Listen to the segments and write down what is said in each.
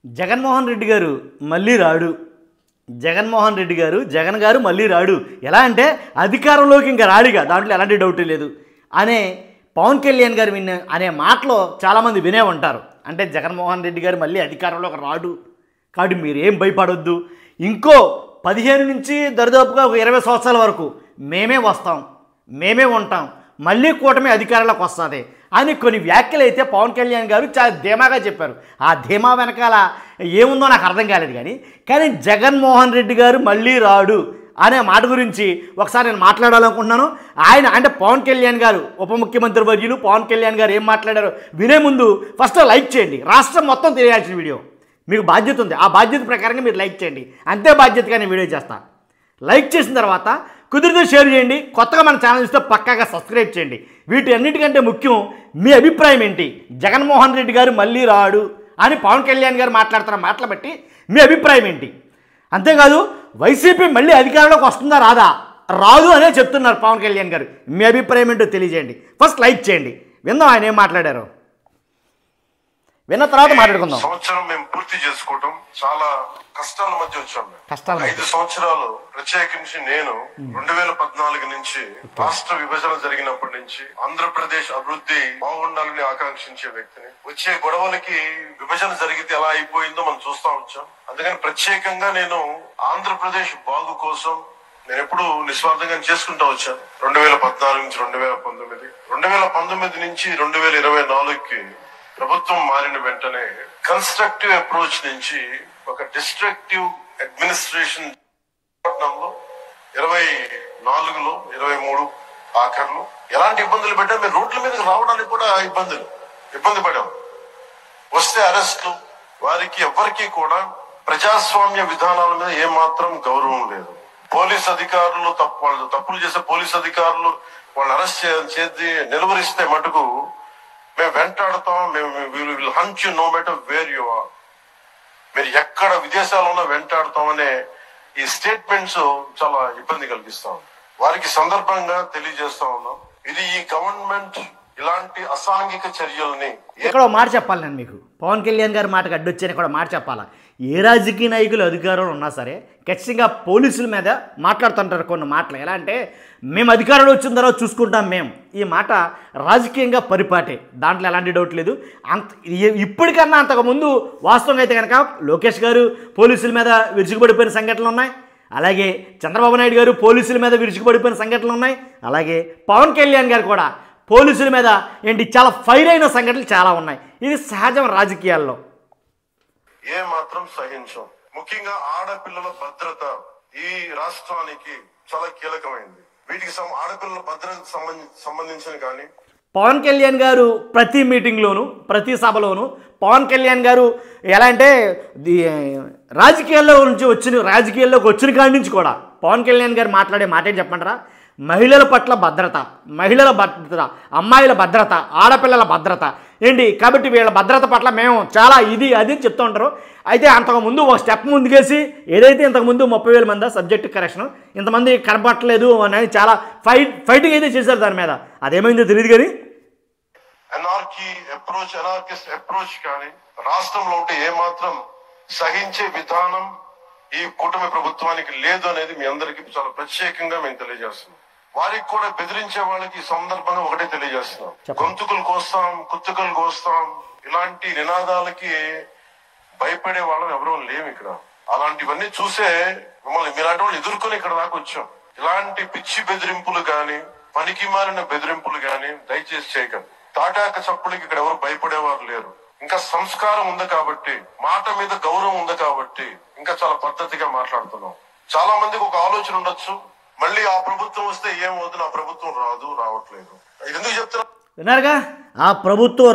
జగన్మోహన్ రెడ్డి గారు మళ్ళీ రాడు. జగన్మోహన్ రెడ్డి గారు జగన్ గారు మళ్ళీ రాడు. ఎలా అంటే అధికారంలోకి ఇంకా రాడిగా, దాంట్లో ఎలాంటి డౌట్ లేదు అనే పవన్ కళ్యాణ్ గారు అనే మాటలో చాలామంది వినే ఉంటారు. అంటే జగన్మోహన్ రెడ్డి గారు మళ్ళీ అధికారంలోకి రాడు కాబట్టి మీరేం భయపడొద్దు, ఇంకో 15 నుంచి దరిదాపుగా 20 సంవత్సరాల వరకు మేమే వస్తాం, మేమే ఉంటాం, మళ్ళీ కూటమి అధికారంలోకి వస్తుంది అని కొన్ని వ్యాఖ్యలు అయితే పవన్ కళ్యాణ్ గారు చాలా ధీమాగా చెప్పారు. ఆ ధీమా వెనకాల ఏముందో నాకు అర్థం కాలేదు. కానీ జగన్మోహన్ రెడ్డి గారు మళ్ళీ రాడు అనే మాట గురించి ఒకసారి నేను మాట్లాడాలనుకుంటున్నాను. ఆయన అంటే పవన్ కళ్యాణ్ గారు ఉప ముఖ్యమంత్రి వర్యులు పవన్ కళ్యాణ్ గారు ఏం మాట్లాడారో వినే ముందు ఫస్ట్ లైక్ చేయండి. రాష్ట్రం మొత్తం తెలియాల్సిన వీడియో, మీకు బాధ్యత ఉంది, ఆ బాధ్యత ప్రకారంగా మీరు లైక్ చేయండి. అంతే బాధ్యతగా నేను వీడియో చేస్తాను. లైక్ చేసిన తర్వాత కుదిరితే షేర్ చేయండి. కొత్తగా మన ఛానల్ ఇస్తే పక్కాగా సబ్స్క్రైబ్ చేయండి. వీటి అన్నిటికంటే ముఖ్యం మీ అభిప్రాయం ఏంటి? జగన్మోహన్ రెడ్డి గారు మళ్ళీ రాడు అని పవన్ కళ్యాణ్ గారు మాట్లాడుతున్న మాటలు బట్టి మీ అభిప్రాయం ఏంటి? అంతేకాదు వైసీపీ మళ్ళీ అధికారంలోకి వస్తుందా రాదా? రాదు అనే చెప్తున్నారు పవన్ కళ్యాణ్ గారు. మీ అభిప్రాయం ఏంటో తెలియజేయండి. ఫస్ట్ లైక్ చేయండి. విందాం ఆయన ఏం మాట్లాడారో. విన్న తర్వాత మాట్లాడుకుందాం. సంవత్సరం మేము పూర్తి చేసుకోవటం చాలా కష్టాల మధ్య వచ్చాం. కష్టాలు 5 సంవత్సరాలు ప్రత్యేకించి నేను 2014 నుంచి రాష్ట్ర విభజన జరిగినప్పటి నుంచి ఆంధ్రప్రదేశ్ అభివృద్ధి బాగుండాలని ఆకాంక్షించే వ్యక్తిని. వచ్చే గొడవలకి విభజన జరిగితే ఎలా అయిపోయిందో మనం చూస్తా వచ్చాం. అందుకని ప్రత్యేకంగా నేను ఆంధ్రప్రదేశ్ బాగు కోసం నేను ఎప్పుడు నిస్వార్థంగా చేసుకుంటా వచ్చాను. 2014 నుంచి 2019, 2019 నుంచి 2024కి ప్రభుత్వం మారిన వెంటనే కన్స్ట్రక్టివ్ అప్రోచ్ నుంచి ఒక డిస్ట్రక్టివ్ అడ్మినిస్ట్రేషన్ 24లో 23 ఆఖర్లు ఎలాంటి ఇబ్బందులు పెట్టా, మీరు రోడ్ల మీదకి రావడానికి కూడా ఇబ్బంది పడాం. వస్తే అరెస్టులు, వారికి ఎవరికి కూడా ప్రజాస్వామ్య విధానాల మీద ఏమాత్రం గౌరవం లేదు. పోలీస్ అధికారులు వాళ్ళు తప్పులు చేసే పోలీస్ అధికారులు వాళ్ళు అరెస్ట్ చేసి నిలువరిస్తే మటుకు మేము వెంటాడుతాం, మేము will hunt you no matter where you are, మీరు ఎక్కడ విదేశాల్లో ఉన్నా వెంటాడుతామనే ఈ స్టేట్మెంట్స్ చాలా ఇబ్బంది కలిగిస్తాం. వారికి సందర్భంగా తెలియజేస్తా ఉన్నాం, ఇది ఈ గవర్నమెంట్ ఇలాంటి అసాంఘిక చర్యల్ని. ఇక్కడ మాట చెప్పాలి నేను మీకు, పవన్ కళ్యాణ్ గారి మాటకు అడ్డొచ్చాను ఇక్కడ మాట చెప్పాలా. ఏ రాజకీయ నాయకులు అధికారంలో ఉన్నా సరే ఖచ్చితంగా పోలీసుల మీద మాట్లాడుతుంటారు కొన్ని మాటలు. ఎలా అంటే మేము అధికారంలో వచ్చిన తర్వాత చూసుకుంటాం మేము, ఈ మాట రాజకీయంగా పరిపాటే, దాంట్లో ఎలాంటి డౌట్ లేదు. ఇప్పటికన్నా అంతకుముందు వాస్తవంగా అయితే కనుక లోకేష్ గారు పోలీసుల మీద విరుచుకుపడిపోయిన సంఘటనలు ఉన్నాయి, అలాగే చంద్రబాబు నాయుడు గారు పోలీసుల మీద విరుచుకుపడిపోయిన సంఘటనలు ఉన్నాయి, అలాగే పవన్ కళ్యాణ్ గారు కూడా పోలీసుల మీద చాలా ఫైర్ అయిన సంఘటనలు చాలా ఉన్నాయి. ఇది సహజం రాజకీయాల్లో. ఏ మాత్రం సహించం. ముఖ్యంగా ఆడపిల్లల భద్రత ఈ రాష్ట్రానికి చాలా కీలకమైంది. వీటికి ఆడపిల్లల భద్రతకు సంబంధించిన కానీ పవన్ కళ్యాణ్ గారు ప్రతి మీటింగ్లోను ప్రతి సభలోను పవన్ కళ్యాణ్ గారు ఎలా అంటే రాజకీయాల్లోకి వచ్చిన కాడి నుంచి కూడా పవన్ కళ్యాణ్ గారు మాట్లాడే మాట ఏంటి చెప్పంటారా? మహిళల పట్ల భద్రత, అమ్మాయిల భద్రత, ఆడపిల్లల భద్రత కాబట్టి వీళ్ళ భద్రత పట్ల మేము చాలా అది చెప్తూ ఉంటారు. అయితే అంతకుముందు ఒక స్టెప్ ముందుకేసి ఏదైతే ఇంతకుముందు 30,000 మంది సబ్జెక్టు కరెక్షన్ ఇంతమంది కనపట్టలేదు అని చాలా ఫైటింగ్ అయితే చేశారు దాని మీద. అదేమైందో తెలియదు కానీ అనార్కిస్ట్ అప్రోచ్ కానీ రాష్ట్రంలో ఉంటే ఏమాత్రం సహించే విధానం ఈ కూటమి ప్రభుత్వానికి లేదు అనేది మీ అందరికీ చాలా ప్రత్యేకంగా మేము తెలియజేస్తున్నాం. వారికి కూడా బెదిరించే వాళ్ళకి సందర్భంగా ఒకటే తెలియజేస్తున్నాం, గొంతుకులు కోస్తాం, కుత్తుకలు కోస్తాం, ఇలాంటి నినాదాలకి భయపడే వాళ్ళని ఎవరూ లేము ఇక్కడ. అలాంటివన్నీ చూసే మిమ్మల్ని మీలాంటి వాళ్ళు ఎదుర్కొని ఇక్కడ దాకా వచ్చాం. ఇలాంటి పిచ్చి బెదిరింపులు గాని పనికి మారిన బెదిరింపులు గాని దయచేసి చేయకండి. తాటాక చప్పులకి ఇక్కడ ఎవరు భయపడేవారు లేరు. ఇంకా సంస్కారం ఉంది కాబట్టి, మాట మీద గౌరవం ఉంది కాబట్టి ఇంకా చాలా పద్ధతిగా మాట్లాడుతున్నాం. చాలా మందికి ఒక ఆలోచన ఉండొచ్చు, మళ్ళీ ఆ ప్రభుత్వం వస్తే ఏమవుతుంది, ఆ ప్రభుత్వం రావట్లేదు. ఎందుకు చెప్తున్నా విన్నారుగా? ఆ ప్రభుత్వం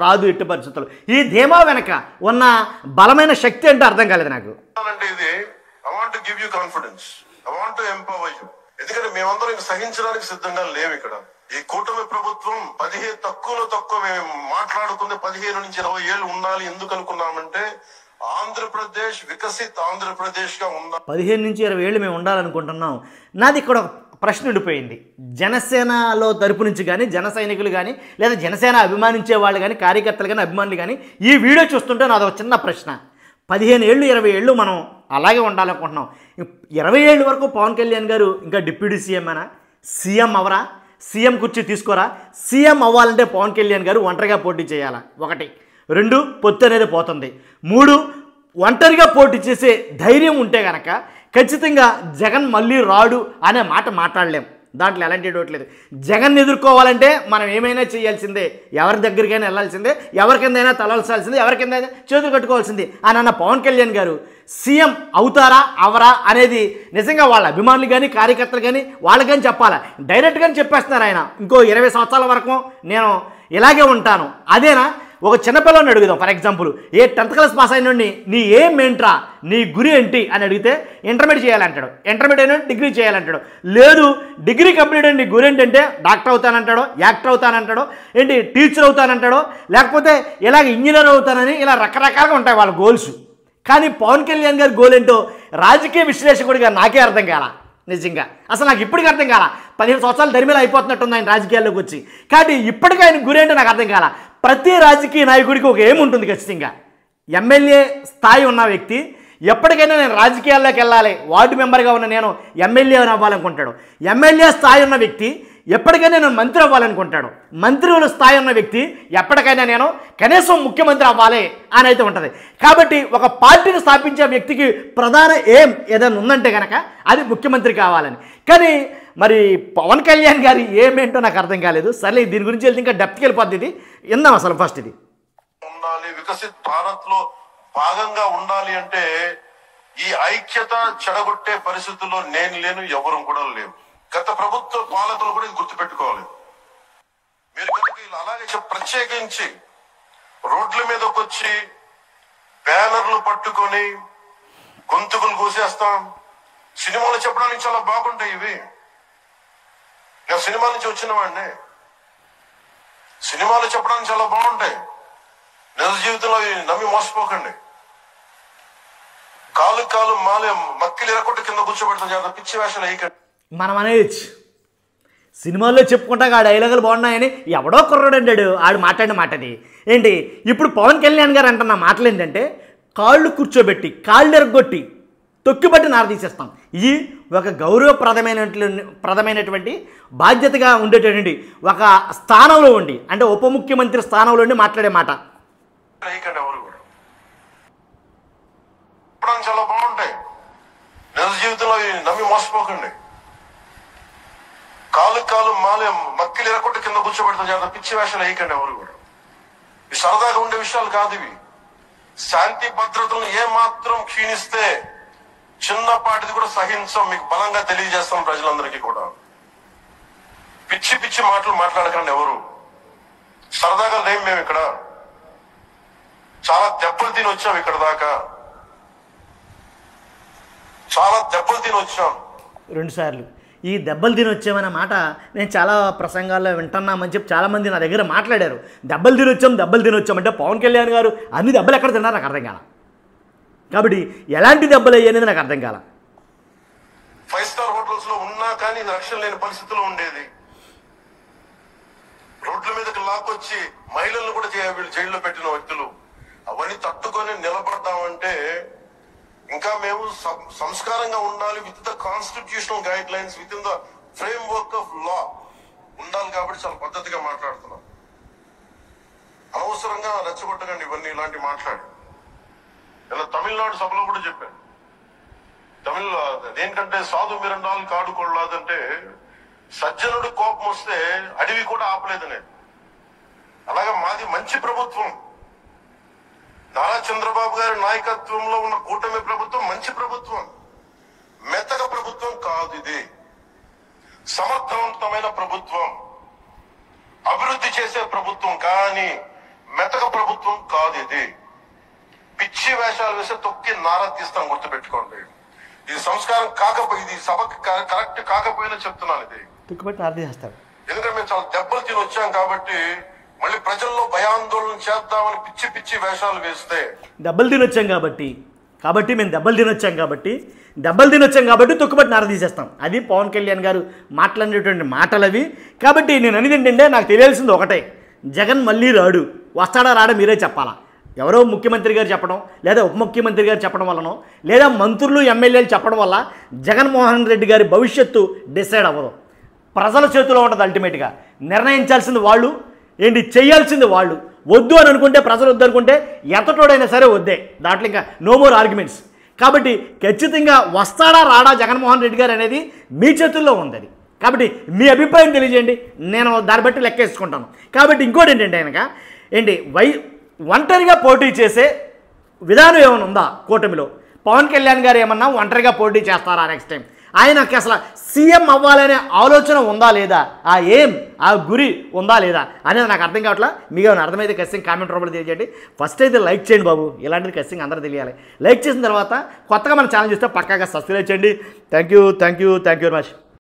రాదు ఎట్టి పరిస్థితుల్లో. ఈ ధీమా వెనక ఉన్న బలమైన శక్తి అంటే అర్థం కాలేదు నాకు. అంటే ఇది I want to give you confidence, I want to empower you. ఎందుకంటే మేమందరం సహించడానికి సిద్ధంగా లేవు ఇక్కడ. ఈ కూటమి ప్రభుత్వం 15 తక్కువ మేము మాట్లాడుకుంది 15 నుంచి 20 ఏళ్ళు ఉండాలి. ఎందుకు అనుకున్నామంటే ఆంధ్రప్రదేశ్ వికసిత్ ఆంధ్రప్రదేశ్ గా ఉండాలి. 15 నుంచి 20 ఏళ్ళు మేము ఉండాలనుకుంటున్నాం. నాది ఇక్కడ ప్రశ్న ఉండిపోయింది. జనసేనలో తరపు నుంచి కానీ, జన సైనికులు కానీ, లేదా జనసేన అభిమానించే వాళ్ళు కానీ, కార్యకర్తలు కానీ, అభిమానులు కానీ ఈ వీడియో చూస్తుంటే నాది ఒక చిన్న ప్రశ్న. 15 ఏళ్ళు 20 ఏళ్ళు మనం అలాగే ఉండాలనుకుంటున్నాం. 20 ఏళ్ళ వరకు పవన్ కళ్యాణ్ గారు ఇంకా డిప్యూటీ సీఎం అయినా, సీఎం అవరా? సీఎం కుర్చీ తీసుకోరా? సీఎం అవ్వాలంటే పవన్ కళ్యాణ్ గారు ఒంటరిగా పోటీ చేయాలా? 1. 2 పొత్తు అనేది పోతుంది. 3 ఒంటరిగా పోటీ చేసే ధైర్యం ఉంటే కనుక ఖచ్చితంగా జగన్ మళ్ళీ రాడు అనే మాట మాట్లాడలేం. దాంట్లో ఎలాంటి డౌట్ లేదు. జగన్ ఎదుర్కోవాలంటే మనం ఏమైనా చేయాల్సిందే, ఎవరి దగ్గరికైనా వెళ్ళాల్సిందే, ఎవరికిందైనా తలవలసాల్సిందే, ఎవరికిందైనా చేతులు కట్టుకోవాల్సిందే అని అన్న పవన్ కళ్యాణ్ గారు సీఎం అవుతారా అవరా అనేది నిజంగా వాళ్ళ అభిమానులు కానీ, కార్యకర్తలు కానీ, వాళ్ళకి కానీ చెప్పాలా? డైరెక్ట్గానే చెప్పేస్తున్నారు ఆయన, ఇంకో 20 సంవత్సరాల వరకు నేను ఇలాగే ఉంటాను. అదేనా? ఒక చిన్నపిల్లని అడుగుదాం. For example, 10th class pass అయిన నీ ఏం ఏంట్రా, నీ గురి ఏంటి అని అడిగితే ఇంటర్మీడియట్ చేయాలంటాడు. ఇంటర్మీడియట్ అయినా డిగ్రీ చేయాలంటాడు. లేదు డిగ్రీ కంప్లీట్ అయిన నీ గురి ఏంటంటే డాక్టర్ అవుతానంటాడో, యాక్టర్ అవుతానంటాడో, ఏంటి టీచర్ అవుతానంటాడో, లేకపోతే ఇలాగ ఇంజనీర్ అవుతానని, ఇలా రకరకాలుగా ఉంటాయి వాళ్ళ గోల్స్. కానీ పవన్ కళ్యాణ్ గారి గోల్ ఏంటో రాజకీయ విశ్లేషకుడిగా నాకే అర్థం కాల. నిజంగా అసలు నాకు ఇప్పటికీ అర్థం కాల. 15 సంవత్సరాలు ధర్మీలో అయిపోతున్నట్టుంది ఆయన రాజకీయాల్లోకి వచ్చి. కాబట్టి ఇప్పటికీ ఆయన గురేంటో నాకు అర్థం కాల. ప్రతి రాజకీయ నాయకుడికి ఒక ఏముంటుంది ఖచ్చితంగా. ఎమ్మెల్యే స్థాయి ఉన్న వ్యక్తి ఎప్పటికైనా నేను రాజకీయాల్లోకి వెళ్ళాలి, వార్డు మెంబర్గా ఉన్న నేను ఎమ్మెల్యే అవ్వాలనుకుంటాడు. ఎమ్మెల్యే స్థాయి ఉన్న వ్యక్తి ఎప్పటికైనా నేను మంత్రి అవ్వాలనుకుంటాడు. మంత్రుల స్థాయి ఉన్న వ్యక్తి ఎప్పటికైనా నేను కనీసం ముఖ్యమంత్రి అవ్వాలి అని అయితే ఉంటుంది. కాబట్టి ఒక పార్టీని స్థాపించే వ్యక్తికి ప్రధాన ఏం ఏదైనా ఉందంటే కనుక అది ముఖ్యమంత్రి కావాలని. కానీ మరి పవన్ కళ్యాణ్ గారి ఏమేంటో నాకు అర్థం కాలేదు. సరే దీని గురించి వెళ్తే ఇంకా డెప్త్కి వెళ్ళిపోద్ది. ఇది విందాం అసలు ఫస్ట్. ఇది ఉండాలి, వికసిత్ భారత్ లో భాగంగా ఉండాలి అంటే ఈ ఐక్యత చెడగొట్టే పరిస్థితుల్లో నేను లేను, ఎవరు కూడా లేవు. గత ప్రభుత్వ పాలకులు కూడా ఇది గుర్తుపెట్టుకోవాలి. మీరు కనుక ఇలా అలాగే ప్రత్యేకించి రోడ్ల మీదకి వచ్చి బ్యానర్లు పట్టుకొని గొంతుకులు కూసేస్తాం, సినిమాలు చెప్పడానికి చాలా బాగుంటాయి ఇవి. నేను సినిమా నుంచి వచ్చిన వాడిని, సినిమాలు చెప్పడానికి చాలా బాగుంటాయి. నిజ జీవితంలో నమ్మి మోసపోకండి. కాలు మాలే మక్కిలు ఎరకొట్టి కింద కూర్చోబెడతాం, చాలా పిచ్చి వేషాలు వేయకండి. మనం అనేది సినిమాల్లో చెప్పుకుంటా ఆ డైలాగులు బాగున్నాయని ఎవడో కుర్రాడు అంటాడు, ఆడు మాట్లాడిన మాట అది ఏంటి. ఇప్పుడు పవన్ కళ్యాణ్ గారు అంటున్న మాటలు ఏంటంటే కాళ్ళు కూర్చోబెట్టి, కాళ్ళు ఎరగొట్టి, తొక్కిబట్టి నారదీసేస్తాం. ఇది ఒక గౌరవప్రదమైనటువంటి బాధ్యతగా ఉండేటటువంటి ఒక స్థానంలో ఉండి, అంటే ఉప ముఖ్యమంత్రి స్థానంలో ఉండి మాట్లాడే మాట. ఎవరు కూడా చాలా బాగుంటాయి. నిజ జీవితంలో నమ్మి మోసపోకండి. కాలు మాలే మక్కిలు ఎరకొట్టి కింద కూర్చోబెడతాం, చాలా పిచ్చి వేషాలు వేయకండి ఎవరు కూడా. ఇవి సరదాగా ఉండే విషయాలు కాదు ఇవి. శాంతి భద్రతలను ఏమాత్రం క్షీణిస్తే చిన్నపాటిది కూడా సహించం, మీకు బలంగా తెలియజేస్తాం ప్రజలందరికీ కూడా. పిచ్చి పిచ్చి మాటలు మాట్లాడకండి ఎవరు. సరదాగా లేం మేము ఇక్కడ. చాలా దెబ్బలు తిని వచ్చాం ఇక్కడ దాకా, చాలా దెబ్బలు తిని వచ్చాం. 2 సార్లు ఈ దెబ్బలు తిని వచ్చామన్న మాట నేను చాలా ప్రసంగాల్లో వింటున్నామని చెప్పి చాలామంది నా దగ్గర మాట్లాడారు. దెబ్బలు తిని వచ్చాం అంటే పవన్ కళ్యాణ్ గారు అన్ని దెబ్బలు ఎక్కడ తిన్నారో నాకు అర్థం కాల. కాబట్టి ఎలాంటి దెబ్బలు అయ్యాయనేది నాకు అర్థం కాల. 5 స్టార్ హోటల్స్ లో ఉన్నా కానీ రక్షణ లేని పరిస్థితిలో ఉండేది. రోడ్ల మీదకి లాక్కొచ్చి మహిళలను కూడా వీళ్ళు జైల్లో పెట్టిన వ్యక్తులు. అవన్నీ తట్టుకొని నిలబడతామంటే ఇంకా మేము సంస్కారంగా ఉండాలి. With the constitutional guide lines, with in the frame work of law ఉండాలి. కాబట్టి చాలా పద్ధతిగా మాట్లాడుతున్నాం. అనవసరంగా రెచ్చగొట్టకండి ఇవన్నీ ఇలాంటి మాట్లాడి. ఇలా తమిళనాడు సభలో కూడా చెప్పాను. ఏంటంటే సాధు మిరండాలు కాడుకోలేదంటే సజ్జనుడు కోపం వస్తే అడవి కూడా ఆపలేదనే. అలాగే మాది మంచి ప్రభుత్వం. నారా చంద్రబాబు గారి నాయకత్వంలో ఉన్న కూటమి ప్రభుత్వం మంచి ప్రభుత్వం, మెత్తక ప్రభుత్వం కాదు. ఇది సమర్థవంతమైన ప్రభుత్వం, అభివృద్ధి చేసే ప్రభుత్వం, కానీ మెత్తక ప్రభుత్వం కాదు. ఇది పిచ్చి వేషాలు వేస్తే తొక్కి నారా తీస్తాం, గుర్తుపెట్టుకోండి. ఇది సంస్కారం కాకపోయి, ఇది సభకి కరెక్ట్ కాకపోయినా చెప్తున్నాను. ఇది ఎందుకంటే మేము చాలా దెబ్బలు తిని వచ్చాం కాబట్టి మళ్ళీ ప్రజల్లో భయాందోళన చేద్దామని పిచ్చి పిచ్చి వేషాలు వేస్తే, దెబ్బలు తిని వచ్చాం కాబట్టి కాబట్టి మేము దెబ్బలు తినొచ్చాం కాబట్టి తొక్కుబట్టి నార తీసేస్తాం. అది పవన్ కళ్యాణ్ గారు మాట్లాడినటువంటి మాటలు అవి. కాబట్టి నేను అనేది ఏంటంటే నాకు తెలియాల్సింది ఒకటే, జగన్ మళ్ళీ రాడు, వస్తాడా రాడా మీరే చెప్పాలా. ఎవరో ముఖ్యమంత్రి గారు చెప్పడం, లేదా ఉప ముఖ్యమంత్రి గారు చెప్పడం వల్లనో, లేదా మంత్రులు ఎమ్మెల్యేలు చెప్పడం వల్ల జగన్మోహన్ రెడ్డి గారి భవిష్యత్తు డిసైడ్ అవ్వదు. ప్రజల చేతిలో ఉంటుంది. అల్టిమేట్గా నిర్ణయించాల్సింది వాళ్ళు, చేయాల్సింది వాళ్ళు. వద్దు అని అనుకుంటే, ప్రజలు వద్దు అనుకుంటే ఎంతటోడైనా సరే వద్దే, దాంట్లో ఇంకా నో మోర్ ఆర్గ్యుమెంట్స్. కాబట్టి ఖచ్చితంగా వస్తాడా రాడా జగన్మోహన్ రెడ్డి గారు అనేది మీ చేతుల్లో ఉంది. అది కాబట్టి మీ అభిప్రాయం తెలియజేయండి, నేను దాన్ని బట్టి లెక్కేసుకుంటాను. కాబట్టి ఇంకోటి ఏంటంటే కనుక ఒంటరిగా పోటీ చేసే విధానం ఏమైనా ఉందా కూటమిలో? పవన్ కళ్యాణ్ గారు ఏమన్నా ఒంటరిగా పోటీ చేస్తారా నెక్స్ట్ టైం? ఆయనకి అసలు సీఎం అవ్వాలనే ఆలోచన ఉందా లేదా, ఆ గురి ఉందా లేదా అనేది నాకు అర్థం కావట్లా. మీకు ఏమైనా అర్థమైతే ఖచ్చితంగా కామెంట్ రూపంలో తెలియజేయండి. ఫస్ట్ అయితే లైక్ చేయండి బాబు, ఇలాంటిది ఖచ్చితంగా అందరూ తెలియాలి. లైక్ చేసిన తర్వాత కొత్తగా మన ఛానల్ చూస్తే పక్కాగా సబ్స్క్రైబ్ చేయండి. Thank you very much.